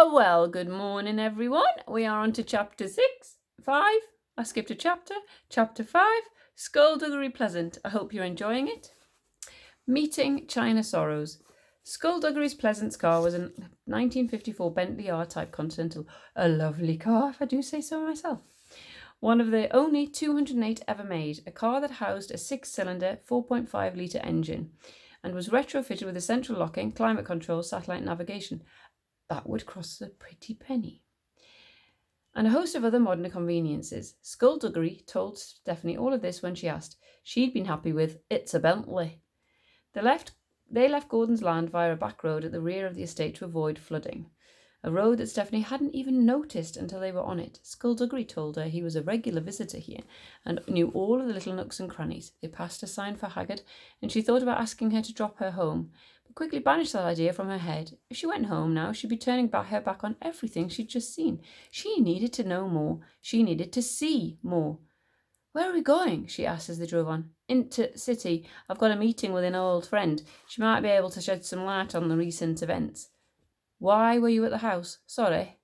Well, good morning, everyone. We are on to chapter 5. I skipped a chapter. Chapter 5, Skulduggery Pleasant. I hope you're enjoying it. Meeting China Sorrows. Skulduggery's Pleasance car was a 1954 Bentley R-Type Continental. A lovely car, if I do say so myself. One of the only 208 ever made, a car that housed a 6-cylinder, 4.5-litre engine and was retrofitted with a central locking, climate control, satellite navigation. That would cost a pretty penny. And a host of other modern conveniences. Skulduggery told Stephanie all of this when she asked. She'd been happy with, "It's a Bentley." They left Gordon's land via a back road at the rear of the estate to avoid flooding. A road that Stephanie hadn't even noticed until they were on it. Skulduggery told her he was a regular visitor here and knew all of the little nooks and crannies. They passed a sign for Haggard, and she thought about asking her to drop her home, but quickly banished that idea from her head. If she went home now, she'd be turning her back on everything she'd just seen. She needed to know more. She needed to see more. "Where are we going?" she asked as they drove on. "Into city. I've got a meeting with an old friend. She might be able to shed some light on the recent events." "Why were you at the house?" "Sorry."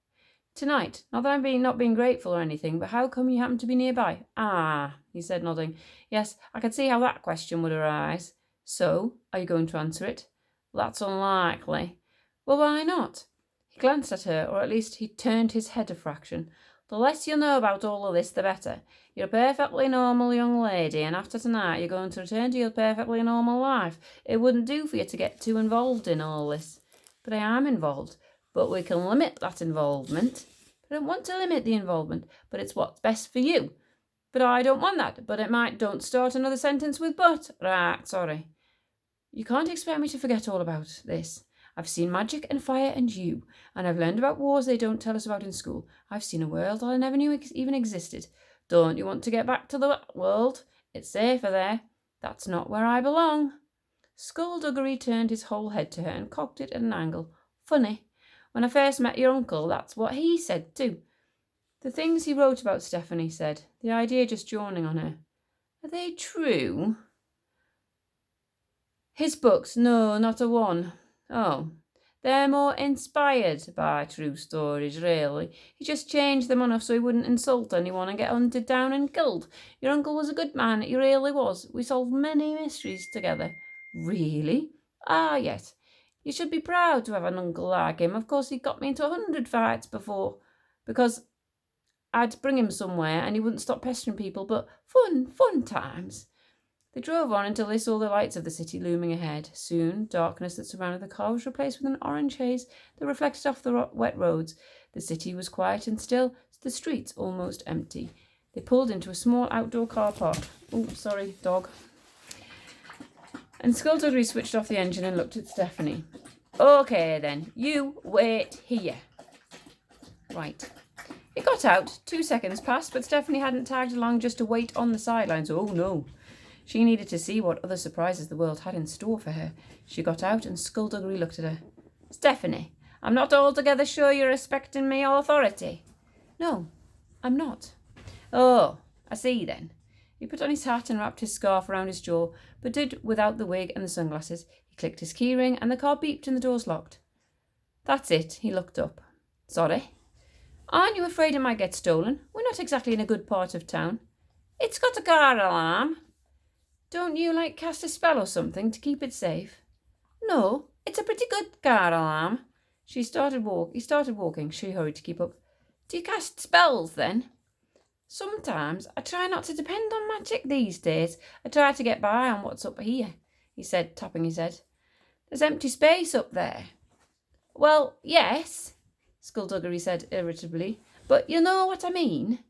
"Tonight. Not that I'm not being grateful or anything, but how come you happen to be nearby?" "Ah," he said, nodding. "Yes, I can see how that question would arise." "So, are you going to answer it?" "That's unlikely." "Well, why not?" He glanced at her, or at least he turned his head a fraction. "The less you know about all of this, the better. You're a perfectly normal young lady, and after tonight you're going to return to your perfectly normal life. It wouldn't do for you to get too involved in all this." "But I am involved." "But we can limit that involvement." "I don't want to limit the involvement, but it's what's best for you." "But I don't want that. But it might." "Don't start another sentence with but." "Right, sorry." "You can't expect me to forget all about this. I've seen magic and fire and you, and I've learned about wars they don't tell us about in school. I've seen a world I never knew even existed. Don't you want to get back to the world? It's safer there." "That's not where I belong." Skulduggery turned his whole head to her and cocked it at an angle. "Funny. When I first met your uncle, that's what he said too." The things he wrote about Stephanie said, the idea just dawning on her. "Are they true?" "His books? No, not a one." "Oh. They're more inspired by true stories, really. He just changed them enough so he wouldn't insult anyone and get hunted down and killed. Your uncle was a good man, he really was. We solved many mysteries together." "Really?" "Ah, yes. You should be proud to have an uncle like him. Of course, he got me into 100 fights before, because I'd bring him somewhere and he wouldn't stop pestering people, but fun times." They drove on until they saw the lights of the city looming ahead. Soon, darkness that surrounded the car was replaced with an orange haze that reflected off the wet roads. The city was quiet and still, the streets almost empty. They pulled into a small outdoor car park. "Oh, sorry, dog." And Skulduggery switched off the engine and looked at Stephanie. "Okay, then. You wait here." Right. It got out. 2 seconds passed, but Stephanie hadn't tagged along just to wait on the sidelines. Oh, no. She needed to see what other surprises the world had in store for her. She got out and Skulduggery looked at her. "Stephanie, I'm not altogether sure you're respecting my authority." "No, I'm not." "Oh, I see then." He put on his hat and wrapped his scarf around his jaw, but did without the wig and the sunglasses. He clicked his keyring and the car beeped and the doors locked. "That's it." He looked up. "Sorry?" "Aren't you afraid it might get stolen? We're not exactly in a good part of town." "It's got a car alarm." "Don't you, cast a spell or something to keep it safe?" "No, it's a pretty good car alarm." He started walking. She hurried to keep up. "Do you cast spells, then?" "Sometimes. I try not to depend on magic these days. I try to get by on what's up here," he said, tapping his head. "There's empty space up there." "Well, yes," Skulduggery said irritably, "but you know what I mean."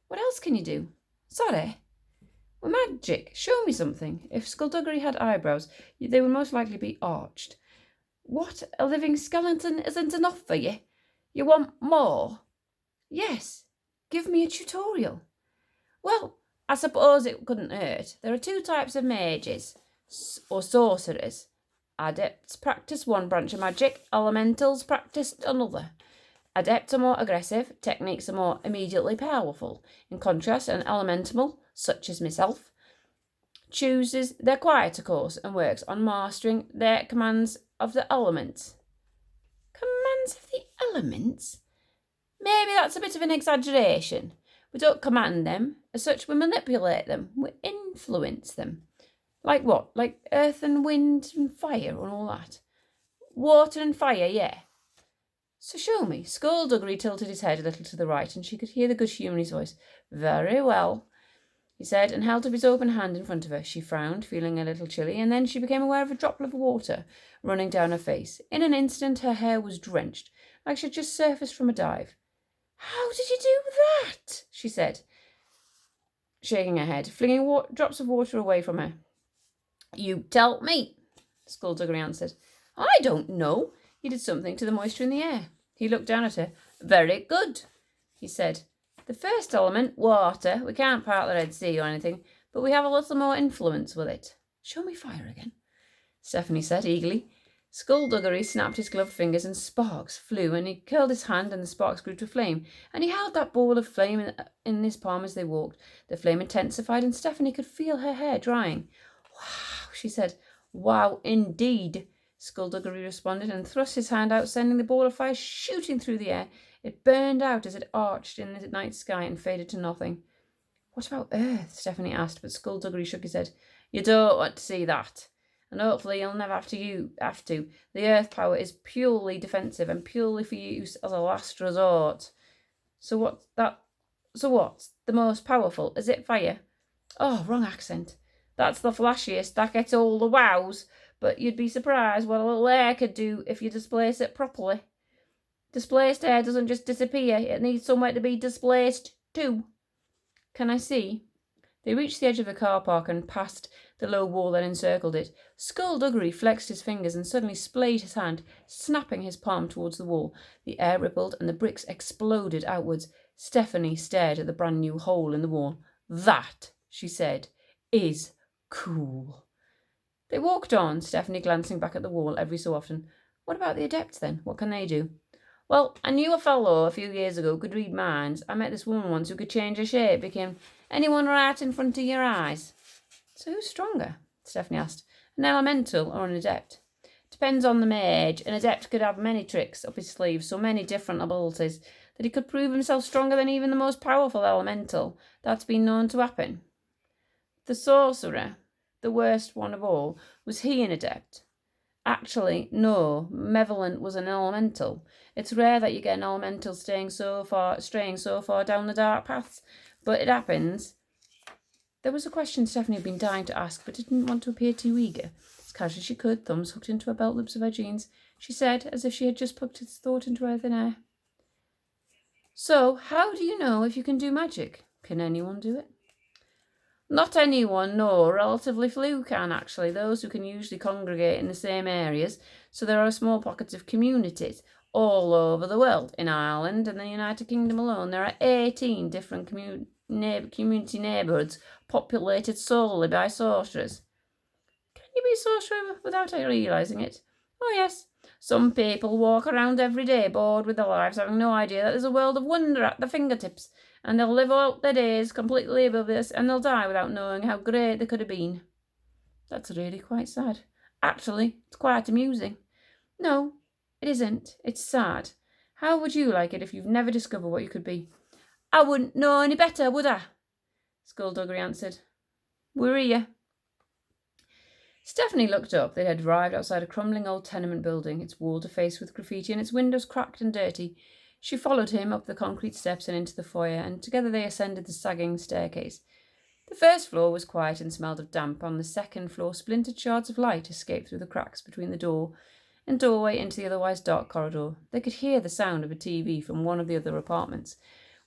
"What else can you do?" "Sorry." "With magic. Show me something." If Skulduggery had eyebrows, they would most likely be arched. "What? A living skeleton isn't enough for you? You want more?" "Yes. Give me a tutorial." "Well, I suppose it couldn't hurt. There are 2 types of mages, or sorcerers. Adepts practice one branch of magic, elementals practice another. Adepts are more aggressive, techniques are more immediately powerful. In contrast, an elemental, such as myself, chooses their quieter course and works on mastering their commands of the elements." "Commands of the Elements? Maybe that's a bit of an exaggeration. We don't command them. As such, we manipulate them. We influence them. Like what? Like earth and wind and fire and all that? Water and fire, yeah. So show me. Skulduggery tilted his head a little to the right, and she could hear the good humour in his voice. Very well, he said, and held up his open hand in front of her. She frowned, feeling a little chilly, and then she became aware of a droplet of water running down her face. In an instant, her hair was drenched, like she had just surfaced from a dive. How did you do that? She said, shaking her head, flinging drops of water away from her. You tell me, Skulduggery answered. I don't know. He did something to the moisture in the air. He looked down at her. Very good, he said. The first element, water, we can't part the Red Sea or anything, but we have a little more influence with it. Show me fire again, Stephanie said eagerly. Skulduggery snapped his gloved fingers and sparks flew, and he curled his hand and the sparks grew to flame, and he held that ball of flame in his palm as they walked. The flame intensified, and Stephanie could feel her hair drying. Wow, she said. Wow, indeed, Skulduggery responded and thrust his hand out, sending the ball of fire shooting through the air. It burned out as it arched in the night sky and faded to nothing. What about Earth? Stephanie asked, but Skulduggery shook his head. You don't want to see that. And hopefully you'll never have to. The Earth power is purely defensive and purely for use as a last resort. So what's the most powerful? Is it fire? Oh, wrong accent. That's the flashiest. That gets all the wows. But you'd be surprised what a little air could do if you displace it properly. Displaced air doesn't just disappear. It needs somewhere to be displaced too. Can I see? They reached the edge of the car park and passed the low wall that encircled it. Skulduggery flexed his fingers and suddenly splayed his hand, snapping his palm towards the wall. The air rippled and the bricks exploded outwards. Stephanie stared at the brand new hole in the wall. That, she said, is cool. They walked on, Stephanie glancing back at the wall every so often. What about the adepts then? What can they do? Well, I knew a fellow a few years ago who could read minds. I met this woman once who could change her shape, became anyone right in front of your eyes. So who's stronger? Stephanie asked. An elemental or an adept? Depends on the mage. An adept could have many tricks up his sleeve, so many different abilities, that he could prove himself stronger than even the most powerful elemental. That's been known to happen. The sorcerer, the worst one of all, was he an adept? Actually, no. Malevolent was an elemental. It's rare that you get an elemental straying so far down the dark paths, but it happens. There was a question Stephanie had been dying to ask, but didn't want to appear too eager. As casually as she could, thumbs hooked into her belt loops of her jeans, she said, as if she had just plucked its thought into her thin air. So, how do you know if you can do magic? Can anyone do it? Not anyone, no. Relatively few can, actually. Those who can usually congregate in the same areas, so there are small pockets of communities all over the world. In Ireland and the United Kingdom alone, there are 18 different community neighbourhoods populated solely by sorcerers. Can you be a sorcerer without realising it? Oh, yes. Some people walk around every day bored with their lives, having no idea that there's a world of wonder at their fingertips, and they'll live out their days completely oblivious, and they'll die without knowing how great they could have been. That's really quite sad. Actually, it's quite amusing. No, it isn't. It's sad. How would you like it if you've never discovered what you could be? I wouldn't know any better, would I? Skulduggery answered. We're here. Stephanie looked up. They had arrived outside a crumbling old tenement building, its wall defaced with graffiti and its windows cracked and dirty. She followed him up the concrete steps and into the foyer, and together they ascended the sagging staircase. The first floor was quiet and smelled of damp. On the second floor, splintered shards of light escaped through the cracks between the door and doorway into the otherwise dark corridor. They could hear the sound of a TV from one of the other apartments.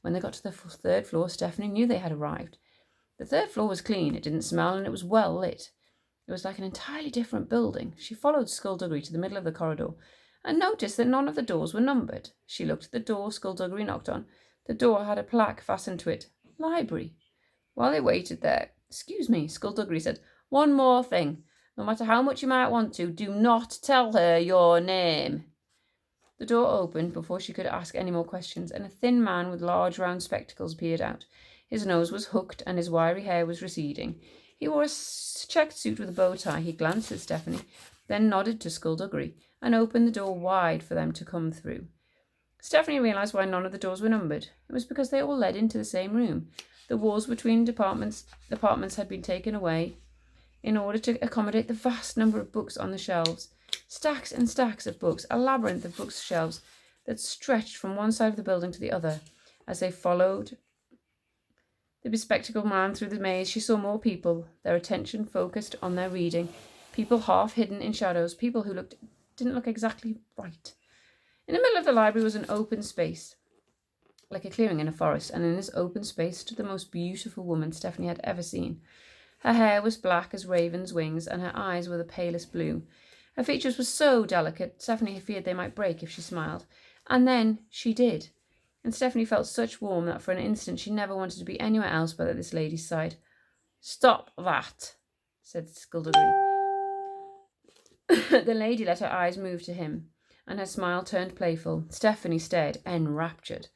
When they got to the third floor, Stephanie knew they had arrived. The third floor was clean, it didn't smell, and it was well lit. It was like an entirely different building. She followed Skulduggery to the middle of the corridor and noticed that none of the doors were numbered. She looked at the door Skulduggery knocked on. The door had a plaque fastened to it. Library. While they waited there, "Excuse me," Skulduggery said. "One more thing. No matter how much you might want to, do not tell her your name." The door opened before she could ask any more questions, and a thin man with large round spectacles peered out. His nose was hooked and his wiry hair was receding. He wore a checked suit with a bow tie. He glanced at Stephanie, then nodded to Skulduggery, and opened the door wide for them to come through. Stephanie realised why none of the doors were numbered. It was because they all led into the same room. The walls between departments had been taken away in order to accommodate the vast number of books on the shelves. Stacks and stacks of books, a labyrinth of bookshelves that stretched from one side of the building to the other. As they followed the bespectacled man through the maze, she saw more people, their attention focused on their reading. People half hidden in shadows, people who didn't look exactly right. In the middle of the library was an open space, like a clearing in a forest, and in this open space stood the most beautiful woman Stephanie had ever seen. Her hair was black as raven's wings, and her eyes were the palest blue. Her features were so delicate, Stephanie feared they might break if she smiled. And then she did. And Stephanie felt such warmth that for an instant she never wanted to be anywhere else but at this lady's side. "Stop that," said Skulduggery. The lady let her eyes move to him, and her smile turned playful. Stephanie stared, enraptured.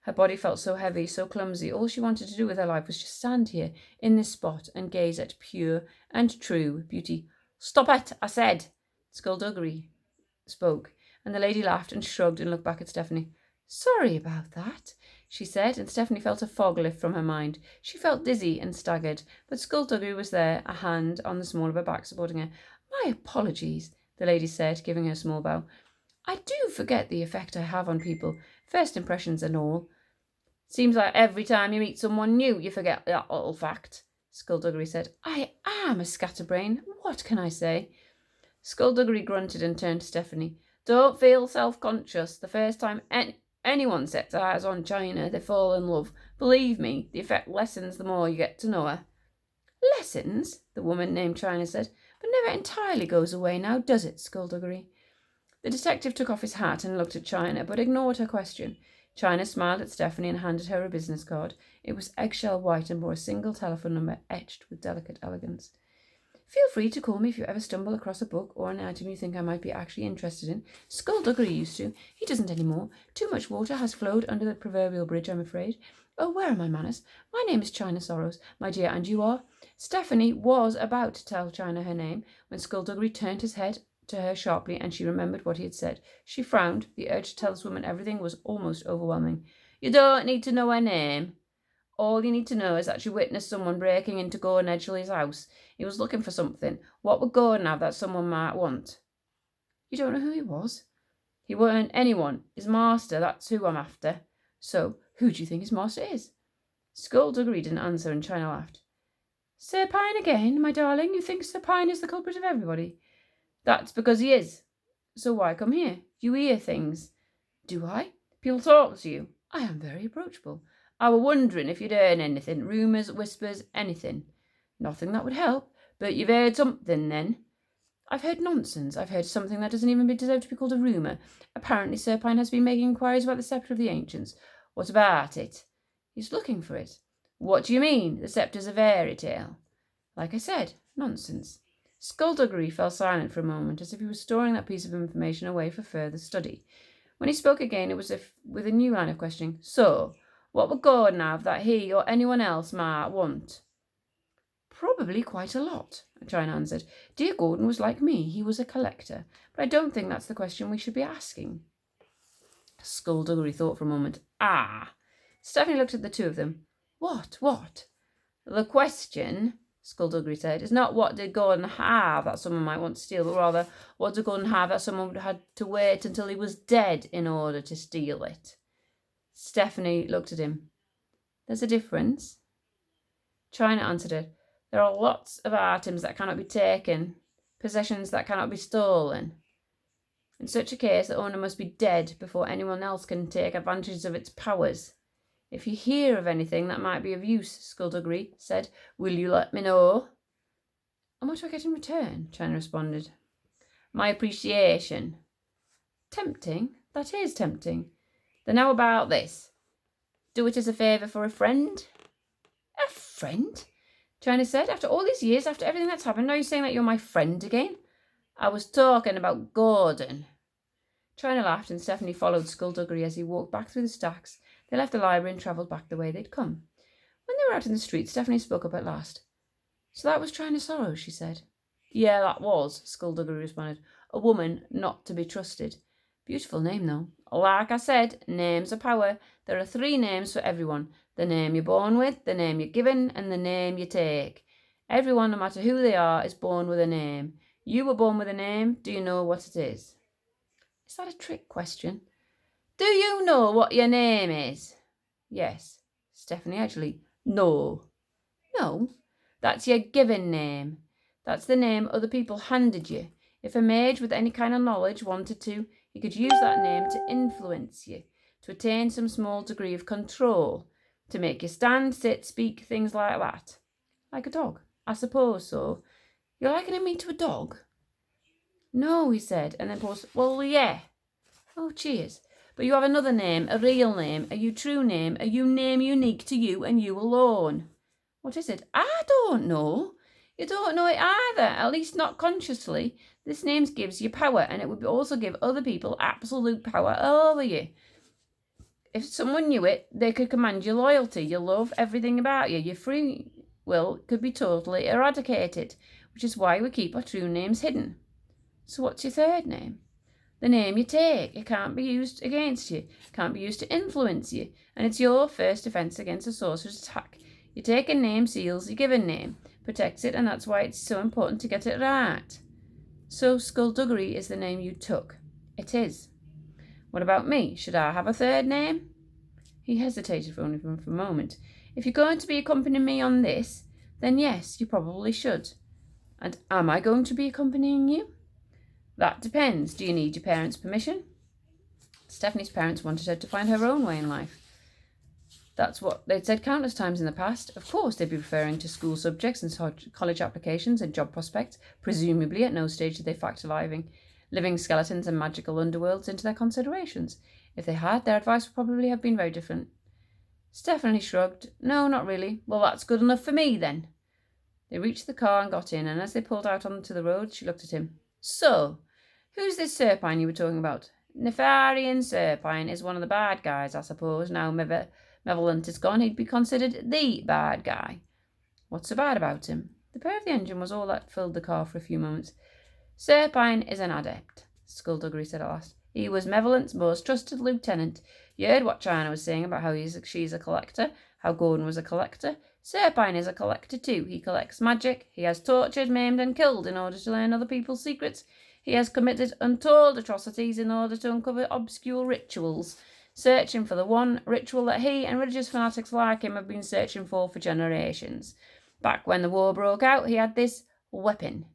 Her body felt so heavy, so clumsy. All she wanted to do with her life was just stand here, in this spot, and gaze at pure and true beauty. "Stop it, I said." Skulduggery spoke, and the lady laughed and shrugged and looked back at Stephanie. "Sorry about that," she said, and Stephanie felt a fog lift from her mind. She felt dizzy and staggered, but Skulduggery was there, a hand on the small of her back supporting her. "My apologies," the lady said, giving her a small bow. "I do forget the effect I have on people, first impressions and all." "Seems like every time you meet someone new, you forget that little fact," Skulduggery said. "I am a scatterbrain. What can I say?" Skulduggery grunted and turned to Stephanie. "Don't feel self-conscious. The first time anyone sets eyes on China, they fall in love. Believe me, the effect lessens the more you get to know her." "Lessens?" the woman named China said. "But never entirely goes away now, does it, Skulduggery?" The detective took off his hat and looked at China, but ignored her question. China smiled at Stephanie and handed her a business card. It was eggshell white and bore a single telephone number etched with delicate elegance. "Feel free to call me if you ever stumble across a book or an item you think I might be actually interested in. Skulduggery used to. He doesn't any more. Too much water has flowed under the proverbial bridge, I'm afraid. Oh, where are my manners? My name is China Sorrows, my dear, and you are—" Stephanie was about to tell China her name when Skulduggery turned his head to her sharply, and she remembered what he had said. She frowned. The urge to tell this woman everything was almost overwhelming. "You don't need to know her name. All you need to know is that you witnessed someone breaking into Gordon Edgley's house. He was looking for something. What would Gordon have that someone might want?" "You don't know who he was?" "He weren't anyone. His master, that's who I'm after." "So, who do you think his master is?" Skulduggery didn't answer, and China laughed. "Sir Pine again, my darling? You think Sir Pine is the culprit of everybody?" "That's because he is." "So why come here? You hear things." "Do I? People talk to you." "I am very approachable." "I were wondering if you'd heard anything, rumours, whispers, anything." "Nothing that would help. But you've heard something, then?" "I've heard nonsense. I've heard something that doesn't even deserve to be called a rumour. Apparently Sir Pine has been making inquiries about the sceptre of the ancients." "What about it?" "He's looking for it." "What do you mean? The sceptre's a fairy tale." "Like I said, nonsense." Skulduggery fell silent for a moment, as if he was storing that piece of information away for further study. When he spoke again, it was as if with a new line of questioning. "So, what would Gordon have that he or anyone else might want?" "Probably quite a lot," China answered. "Dear Gordon was like me. He was a collector. But I don't think that's the question we should be asking." Skulduggery thought for a moment. "Ah!" Stephanie looked at the two of them. What? "The question," Skulduggery said, "is not what did Gordon have that someone might want to steal, but rather what did Gordon have that someone would have to wait until he was dead in order to steal it?" Stephanie looked at him. "There's a difference." China answered her. "There are lots of items that cannot be taken, possessions that cannot be stolen. In such a case, the owner must be dead before anyone else can take advantage of its powers. If you hear of anything that might be of use," Skulduggery said, "will you let me know?" "And what do I get in return?" China responded. "My appreciation." "Tempting. That is tempting." "Then how about this? Do it as a favour for a friend." "A friend?" China said. "After all these years, after everything that's happened, are you saying that you're my friend again?" "I was talking about Gordon." China laughed, and Stephanie followed Skulduggery as he walked back through the stacks. They left the library and travelled back the way they'd come. When they were out in the street, Stephanie spoke up at last. "So that was China Sorrows," she said. "Yeah, that was," Skulduggery responded. "A woman not to be trusted. Beautiful name, though. Like I said, names are power. There are 3 names for everyone. The name you're born with, the name you're given, and the name you take. Everyone, no matter who they are, is born with a name. You were born with a name. Do you know what it is? Is that a trick question? Do you know what your name is? Yes. Stephanie Edgley. No. No. That's your given name. That's the name other people handed you. If a mage with any kind of knowledge wanted to, he could use that name to influence you, to attain some small degree of control, to make you stand, sit, speak, things like that. Like a dog? I suppose so. You're likening me to a dog? No, he said, and then paused. Well, yeah. Oh, cheers. But you have another name, a real name, a true name, a name unique to you and you alone. What is it? I don't know. You don't know it either, at least not consciously. This name gives you power, and it would also give other people absolute power over you. If someone knew it, they could command your loyalty, your love, everything about you. Your free will could be totally eradicated, which is why we keep our true names hidden. So what's your third name? The name you take. It can't be used against you. It can't be used to influence you. And it's your first defence against a sorcerer's attack. Your taken name seals your given name, protects it, and that's why it's so important to get it right. So Skulduggery is the name you took. It is. What about me? Should I have a third name? He hesitated for only for a moment. If you're going to be accompanying me on this, then yes, you probably should. And am I going to be accompanying you? That depends. Do you need your parents' permission? Stephanie's parents wanted her to find her own way in life. That's what they'd said countless times in the past. Of course, they'd be referring to school subjects and college applications and job prospects. Presumably, at no stage did they factor living skeletons and magical underworlds into their considerations. If they had, their advice would probably have been very different. Stephanie shrugged. No, not really. Well, that's good enough for me, then. They reached the car and got in, and as they pulled out onto the road, she looked at him. So, who's this Serpine you were talking about? Nefarian Serpine is one of the bad guys, I suppose. Now Malevolent is gone, he'd be considered the bad guy. What's so bad about him? The purr of the engine was all that filled the car for a few moments. Serpine is an adept, Skulduggery said at last. He was Malevolent's most trusted lieutenant. You heard what China was saying about how she's a collector, how Gordon was a collector. Serpine is a collector too. He collects magic. He has tortured, maimed and killed in order to learn other people's secrets. He has committed untold atrocities in order to uncover obscure rituals, searching for the one ritual that he and religious fanatics like him have been searching for generations. Back when the war broke out, he had this weapon.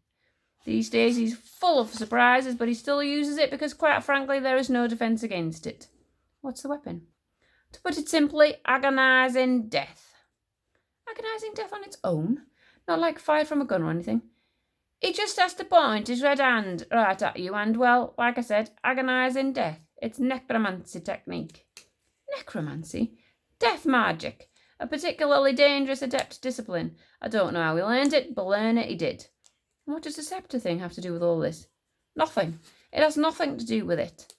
These days he's full of surprises, but he still uses it because, quite frankly, there is no defence against it. What's the weapon? To put it simply, agonising death. Agonising death on its own? Not like fired from a gun or anything. He just has to point his red hand right at you and, well, like I said, agonising death. It's necromancy technique. Necromancy? Death magic. A particularly dangerous adept discipline. I don't know how he learned it, but learn it he did. And what does the sceptre thing have to do with all this? Nothing. It has nothing to do with it.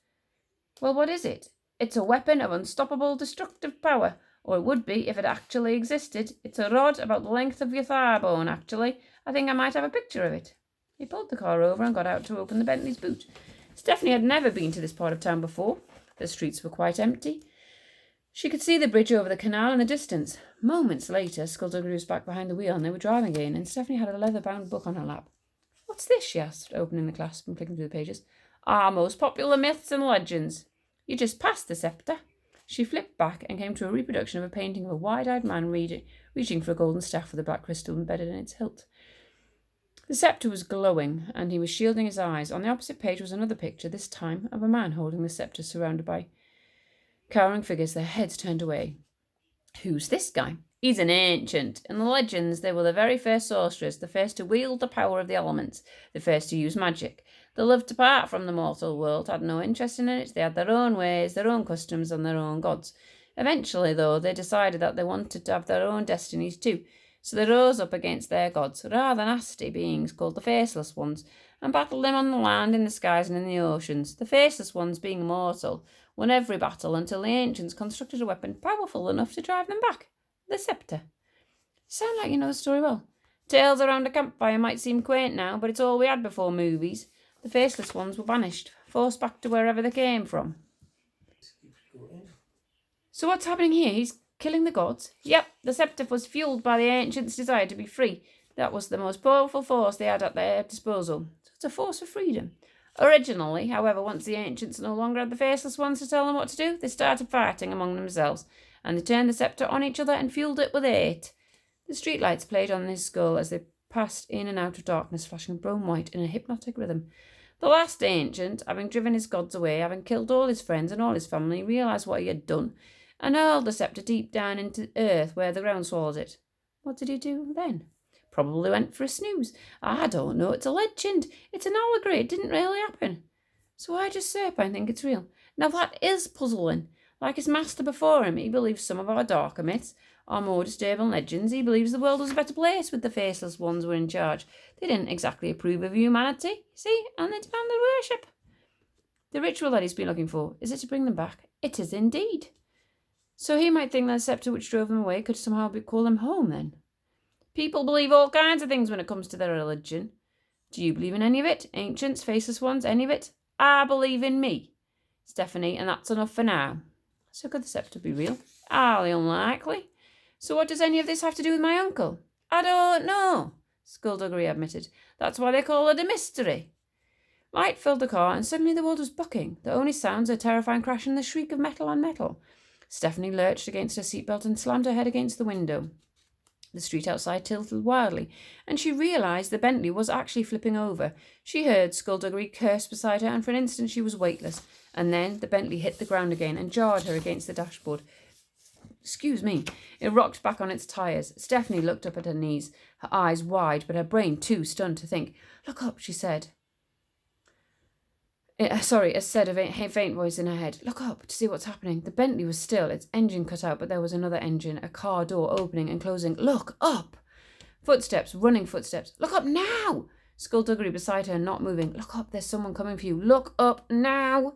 Well, what is it? It's a weapon of unstoppable destructive power. Or it would be if it actually existed. It's a rod about the length of your thigh bone, actually. I think I might have a picture of it. He pulled the car over and got out to open the Bentley's boot. Stephanie had never been to this part of town before. The streets were quite empty. She could see the bridge over the canal in the distance. Moments later, Skulduggery was back behind the wheel and they were driving again, and Stephanie had a leather-bound book on her lap. What's this? She asked, opening the clasp and flicking through the pages. Our most popular myths and legends. You just passed the sceptre. She flipped back and came to a reproduction of a painting of a wide-eyed man reaching for a golden staff with a black crystal embedded in its hilt. The sceptre was glowing, and he was shielding his eyes. On the opposite page was another picture, this time of a man holding the sceptre surrounded by cowering figures, their heads turned away. Who's this guy? He's an ancient. In the legends, they were the very first sorcerers, the first to wield the power of the elements, the first to use magic. They lived apart from the mortal world, had no interest in it. They had their own ways, their own customs, and their own gods. Eventually, though, they decided that they wanted to have their own destinies too, so they rose up against their gods, rather nasty beings called the Faceless Ones, and battled them on the land, in the skies, and in the oceans. The Faceless Ones, being immortal, won every battle until the ancients constructed a weapon powerful enough to drive them back. The sceptre. Sound like you know the story well. Tales around a campfire might seem quaint now, but it's all we had before movies. The Faceless Ones were banished, forced back to wherever they came from. So what's happening here? He's killing the gods? Yep, the sceptre was fueled by the ancients' desire to be free. That was the most powerful force they had at their disposal. So it's a force for freedom. Originally, however, once the ancients no longer had the faceless ones to tell them what to do, they started fighting among themselves, and they turned the sceptre on each other and fueled it with hate. The streetlights played on his skull as they passed in and out of darkness, flashing bone white in a hypnotic rhythm. The last ancient, having driven his gods away, having killed all his friends and all his family, realised what he had done, and hurled the sceptre deep down into earth where the ground swallows it. What did he do then? Probably went for a snooze. I don't know, it's a legend. It's an allegory, it didn't really happen. So why does Serpine think it's real? Now that is puzzling. Like his master before him, he believes some of our darker myths are more disturbing legends. He believes the world was a better place with the faceless ones were in charge. They didn't exactly approve of humanity, you see, and they demanded worship. The ritual that he's been looking for, is it to bring them back? It is indeed. So he might think that the sceptre which drove them away could somehow call them home then. People believe all kinds of things when it comes to their religion. Do you believe in any of it? Ancients, faceless ones, any of it? I believe in me, Stephanie, and that's enough for now. So could the sceptre be real? Highly unlikely. So what does any of this have to do with my uncle? I don't know, Skulduggery admitted. That's why they call it a mystery. Light filled the car, and suddenly the world was bucking. The only sounds a terrifying crash and the shriek of metal on metal. Stephanie lurched against her seatbelt and slammed her head against the window. The street outside tilted wildly, and she realised the Bentley was actually flipping over. She heard Skulduggery curse beside her, and for an instant she was weightless. And then the Bentley hit the ground again and jarred her against the dashboard. Excuse me. It rocked back on its tyres. Stephanie looked up at her knees, her eyes wide, but her brain too stunned to think. Look up, she said. Said a faint voice in her head. Look up to see what's happening. The Bentley was still, its engine cut out, but there was another engine, a car door opening and closing. Look up! Footsteps, running footsteps. Look up now! Skulduggery beside her, not moving. Look up, there's someone coming for you. Look up now!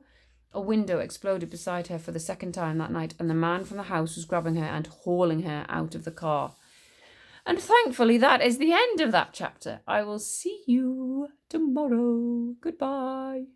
A window exploded beside her for the second time that night, and the man from the house was grabbing her and hauling her out of the car. And thankfully that is the end of that chapter. I will see you tomorrow. Goodbye.